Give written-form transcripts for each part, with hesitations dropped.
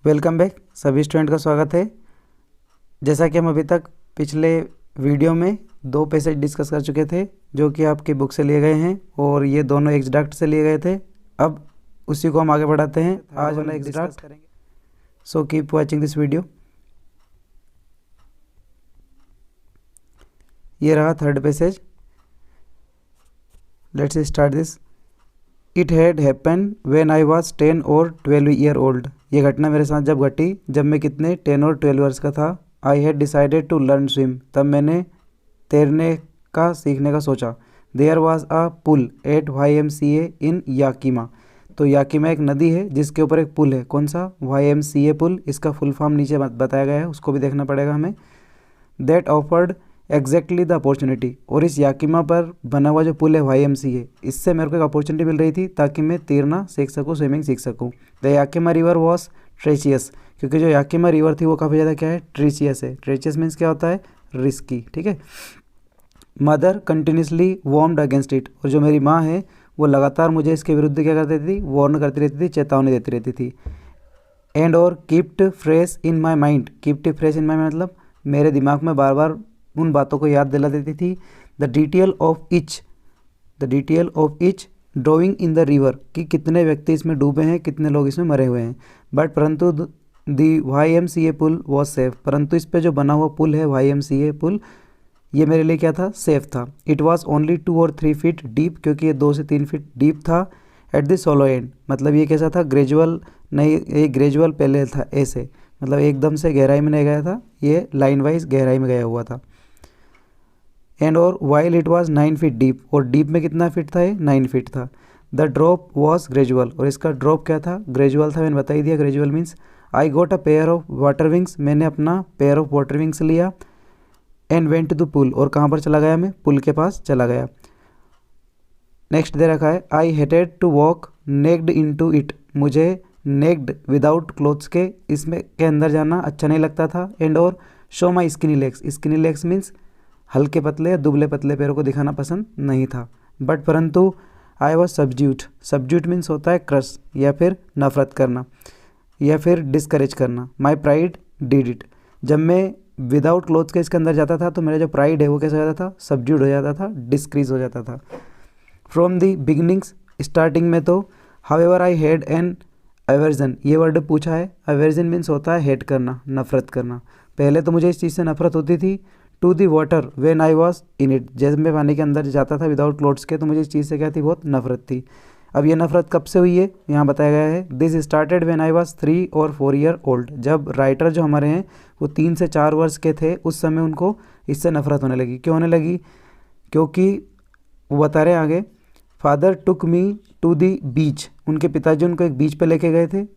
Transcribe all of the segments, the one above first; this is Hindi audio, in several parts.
वेलकम बैक सभी स्टूडेंट का स्वागत है। जैसा कि हम अभी तक पिछले वीडियो में दो पैसेज डिस्कस कर चुके थे जो कि आपकी बुक से लिए गए हैं और ये दोनों एक्सट्रैक्ट से लिए गए थे। अब उसी को हम आगे बढ़ाते हैं। आज वाला एक्सट्रैक्ट करेंगे, so keep watching this video. ये रहा third passage. Let's start this. It had happen when I was 10 और 12 ईयर ओल्ड। ये घटना मेरे साथ जब घटी जब मैं कितने 10 और 12 वर्ष का था। I had decided to learn swim. तब मैंने तैरने का सीखने का सोचा। There was a pool at YMCA in Yakima. तो याकीमा एक नदी है जिसके ऊपर एक पुल है। कौन सा? YMCA पुल। इसका फुल फॉर्म नीचे बताया गया है, उसको भी देखना पड़ेगा हमें। That offered exactly the opportunity. और इस याकीमा पर बना हुआ जो पुल है YMCA, इससे मेरे को एक अपॉर्चुनिटी मिल रही थी ताकि मैं तैरना सीख सकूँ, स्विमिंग सीख सकूँ। The Yakima river was treacherous. क्योंकि जो याकीमा रिवर थी वो काफ़ी ज़्यादा क्या है? ट्रेचियस है। ट्रेचियस मीन्स क्या होता है? रिस्की। ठीक है। Mother continuously warmed against it. और जो मेरी माँ है वो लगातार मुझे इसके विरुद्ध क्या करती थी? वार्न करती रहती थी, चेतावनी देती रहती थी। एंड और kept fresh in my mind. Kept fresh in my मतलब मेरे दिमाग में बार बार उन बातों को याद दिला देती थी। The detail of each drawing in the river, कि कितने व्यक्ति इसमें डूबे हैं, कितने लोग इसमें मरे हुए हैं। बट परंतु दी YMCA पुल वॉज सेफ। परंतु इस पे जो बना हुआ पुल है YMCA पुल, ये मेरे लिए क्या था? सेफ था। इट वॉज ओनली 2 और 3 फीट डीप, क्योंकि ये 2 से 3 फीट डीप था। एट द सोलो एंड, मतलब ये कैसा था? ग्रेजुअल नहीं, ये ग्रेजुअल पहले था ऐसे, मतलब एकदम से गहराई में नहीं गया था, ये लाइन वाइज गहराई में गया हुआ था। एंड और while it was 9 feet deep. और डीप में कितना फीट था? ये 9 फीट था। The drop was gradual. और इसका ड्रॉप क्या था? ग्रेजुअल था। मैंने बता ही दिया gradual means. I got a pair of water wings. मैंने अपना पेयर ऑफ वाटर विंग्स लिया। And went to the pool. और कहाँ पर चला गया मैं? पुल के पास चला गया। नेक्स्ट दे रखा है I hated to walk naked into it. मुझे नेक्ड विदाउट क्लोथ्स के इसमें के अंदर जाना अच्छा नहीं लगता था। एंड और show my skinny legs. Skinny legs means हल्के पतले या दुबले पतले पैरों को दिखाना पसंद नहीं था। बट परंतु आई वॉज सब्ज्यूट। सब्ज्यूट मीन्स होता है क्रश या फिर नफरत करना या फिर डिस्करेज करना। My pride did it. जब मैं विदाउट क्लोथ्स के इसके अंदर जाता था तो मेरा जो प्राइड है वो कैसा हो जाता था? सब्ज्यूड हो जाता था, डिस्क्रीज हो जाता था। फ्रॉम दी बिगिनिंग्स, स्टार्टिंग में तो however I had an aversion. ये वर्ड पूछा है। अवर्जन मीन्स होता है हेट करना, नफरत करना। पहले तो मुझे इस चीज़ से नफरत होती थी। To the water when I was in it. जैसे मैं पानी के अंदर जाता था विदाउट क्लोथ्स के तो मुझे इस चीज़ से क्या थी? बहुत नफरत थी। अब ये नफरत कब से हुई है? यहाँ बताया गया है this started when I was 3 और 4 ईयर ओल्ड। जब राइटर जो हमारे हैं वो 3 से 4 वर्ष के थे उस समय उनको इससे नफरत होने लगी। क्यों होने लगी? क्योंकि वो बता रहे हैं आगे, father took me to the बीच। उनके पिताजी उनको एक बीच पे लेके गए थे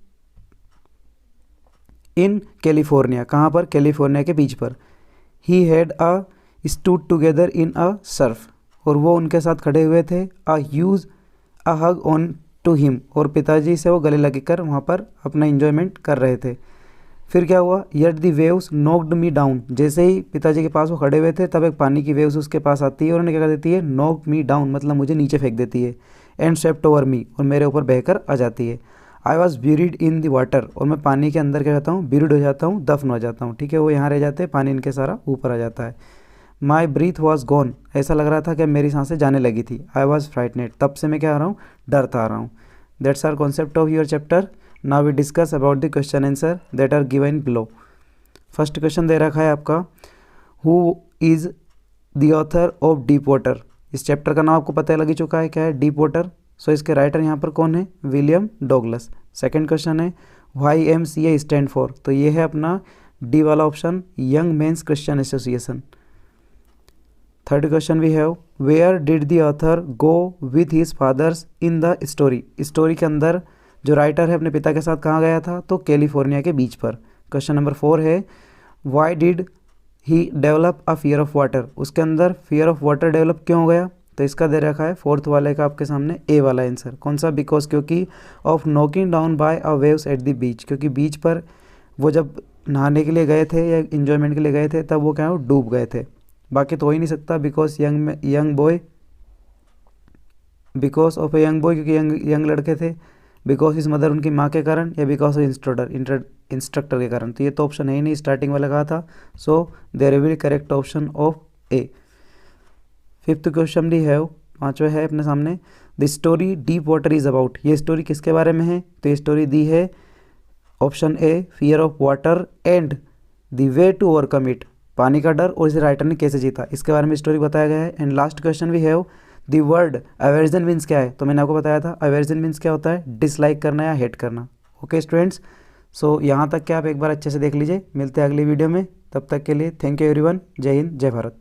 इन कैलिफोर्निया। कहाँ पर? कैलिफोर्निया के बीच पर। He had a stood together in a Surf. और वो उनके साथ खड़े हुए थे। अ हग ऑन टू हिम। और पिताजी से वो गले लगकर वहाँ पर अपना इंजॉयमेंट कर रहे थे। फिर क्या हुआ? येट दी वेव्स नॉक्ड मी डाउन। जैसे ही पिताजी के पास वो खड़े हुए थे तब एक पानी की वेव्स उसके पास आती है और उन्हें क्या कर देती है? नॉक मी डाउन, मतलब मुझे नीचे फेंक देती है। एंड स्वेप्ट ओवर मी, और मेरे ऊपर बहकर आ जाती है। I was buried in the water. और मैं पानी के अंदर क्या करता हूँ? ब्यूरिड हो जाता हूँ, दफन हो जाता हूँ। ठीक है, वो यहाँ रह जाते हैं, पानी इनके सारा ऊपर आ जाता है। माई ब्रीथ वॉज गॉन। ऐसा लग रहा था कि मेरी सांसें जाने लगी थी। I was frightened. तब से मैं क्या आ रहा हूँ? डरता आ रहा हूँ। That's our concept of your chapter. Now we discuss about the question answer that are given below. First question दे रखा है आपका, who is the author of Deep Water. इस चैप्टर का नाम आपको पता लग चुका है, क्या है? Deep water. सो इसके राइटर यहाँ पर कौन है? William Douglas. सेकंड क्वेश्चन है YMCA स्टैंड फॉर। तो ये है अपना डी वाला option, young men's Christian association. Third question we have, where did the author go with his fathers in the story. Story के अंदर जो राइटर है अपने पिता के साथ कहाँ गया था? तो कैलिफोर्निया के बीच पर। क्वेश्चन नंबर 4 है, why did he develop a fear of water. उसके अंदर फियर ऑफ वाटर डेवलप क्यों हो गया? तो इसका दे रखा है फोर्थ वाले का आपके सामने ए वाला आंसर। कौन सा? बिकॉज क्योंकि of knocking down by a waves at the beach. क्योंकि बीच पर वो जब नहाने के लिए गए थे या इन्जॉयमेंट के लिए गए थे तब वो क्या है? डूब गए थे। बाकी तो हो ही नहीं सकता, because young boy, because of a young boy, क्योंकि यंग लड़के थे। बिकॉज इस मदर, उनकी माँ के कारण, या बिकॉज ऑफ इंस्ट्रक्टर के कारण, तो ये तो ऑप्शन है ही नहीं, स्टार्टिंग वाला कहा था। So there will be correct option of A. Fifth question भी है, पांचवा है अपने सामने, the story deep water is about, ये स्टोरी किसके बारे में है, तो ये स्टोरी दी है option A fear of water and the way to overcome it, पानी का डर और इसे राइटर ने कैसे जीता, इसके बारे में स्टोरी बताया गया है। एंड लास्ट क्वेश्चन भी है, दी वर्ड अवर्जन मीन्स क्या है, तो मैंने आपको बताया था अवर्जन मीन्स क्या होता है, डिसलाइक करना या हेट करना। ओके स्टूडेंट्स, सो यहाँ तक के आप एक बार अच्छे से देख लीजिए, मिलते हैं अगली वीडियो में, तब तक के लिए थैंक यू एवरीवन, जय हिंद जय भारत।